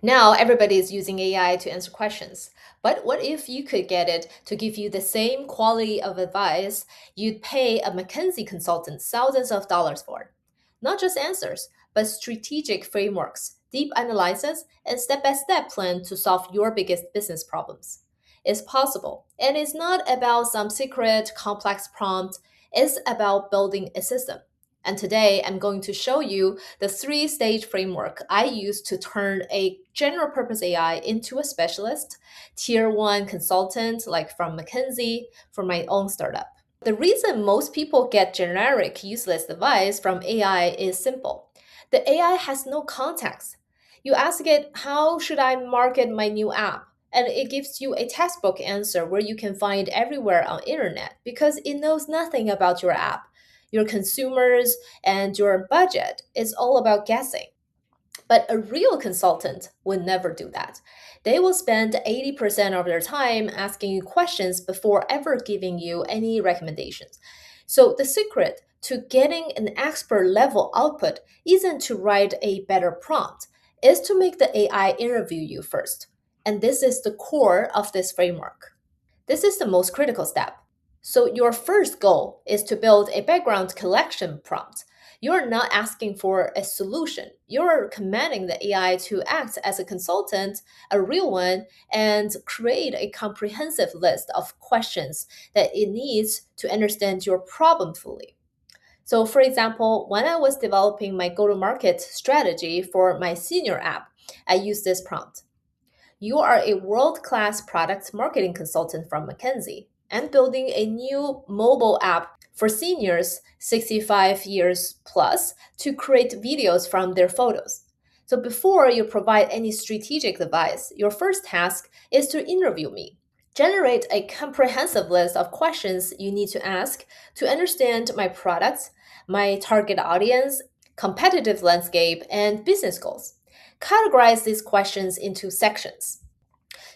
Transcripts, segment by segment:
Now everybody is using AI to answer questions. But what if you could get it to give you the same quality of advice you'd pay a McKinsey consultant thousands of dollars for? Not just answers, but strategic frameworks, deep analysis, and step-by-step plan to solve your biggest business problems. It's possible, and it's not about some secret complex prompt, it's about building a system. And today I'm going to show you the three-stage framework I use to turn a general purpose AI into a specialist, tier one consultant like from McKinsey for my own startup. The reason most people get generic, useless advice from AI is simple. The AI has no context. You ask it, how should I market my new app? And it gives you a textbook answer where you can find everywhere on internet because it knows nothing about your app, your consumers, and your budget. It's all about guessing. But a real consultant would never do that. They will spend 80% of their time asking you questions before ever giving you any recommendations. So the secret to getting an expert level output isn't to write a better prompt, is to make the AI interview you first. And this is the core of this framework. This is the most critical step. So, your first goal is to build a background collection prompt. You're not asking for a solution. You're commanding the AI to act as a consultant, a real one, and create a comprehensive list of questions that it needs to understand your problem fully. So, for example, when I was developing my go to market strategy for my senior app, I used this prompt. You are a world class product marketing consultant from McKinsey and building a new mobile app for seniors 65 years plus to create videos from their photos. So, before you provide any strategic advice, your first task is to interview me. Generate a comprehensive list of questions you need to ask to understand my products, my target audience, competitive landscape, and business goals. Categorize these questions into sections.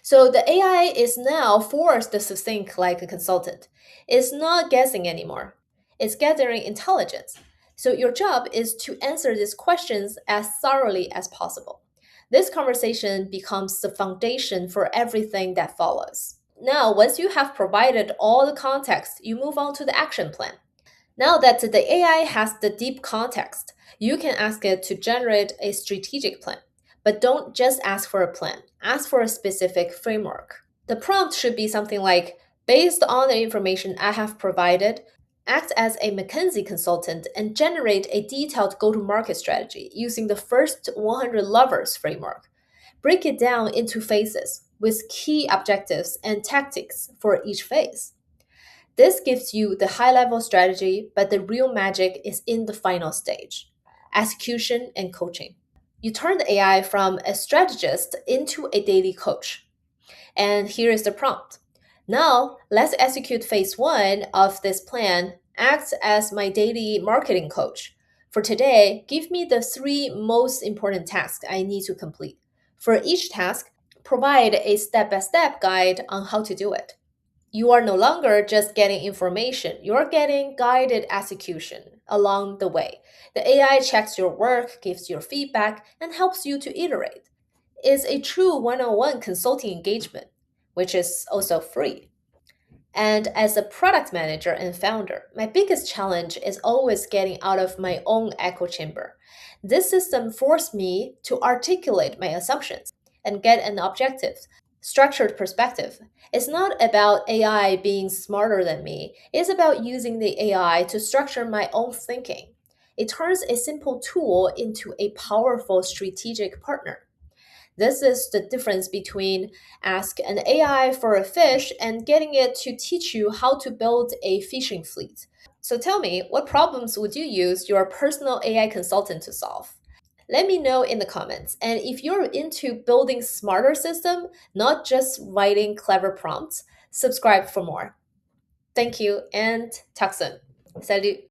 So the AI is now forced to think like a consultant. It's not guessing anymore. It's gathering intelligence. So your job is to answer these questions as thoroughly as possible. This conversation becomes the foundation for everything that follows. Now, once you have provided all the context, you move on to the action plan. Now that the AI has the deep context, you can ask it to generate a strategic plan. But don't just ask for a plan, ask for a specific framework. The prompt should be something like, based on the information I have provided, act as a McKinsey consultant and generate a detailed go to market strategy using the first 100 lovers framework. Break it down into phases with key objectives and tactics for each phase. This gives you the high level strategy, but the real magic is in the final stage execution and coaching. You turn the AI from a strategist into a daily coach. And here is the prompt. Now, let's execute phase one of this plan. Act as my daily marketing coach. For today, give me the three most important tasks I need to complete. For each task, provide a step by step guide on how to do it. You are no longer just getting information, you're getting guided execution along the way. The AI checks your work, gives your feedback, and helps you to iterate. It's a true one on one consulting engagement, which is also free. And as a product manager and founder, my biggest challenge is always getting out of my own echo chamber. This system forced me to articulate my assumptions and get an objective, structured perspective. It's not about AI being smarter than me, it's about using the AI to structure my own thinking. It turns a simple tool into a powerful strategic partner. This is the difference between ask an AI for a fish and getting it to teach you how to build a fishing fleet. So tell me, what problems would you use your personal AI consultant to solve? Let me know in the comments. And if you're into building smarter system, not just writing clever prompts, subscribe for more. Thank you and talk soon. Salut.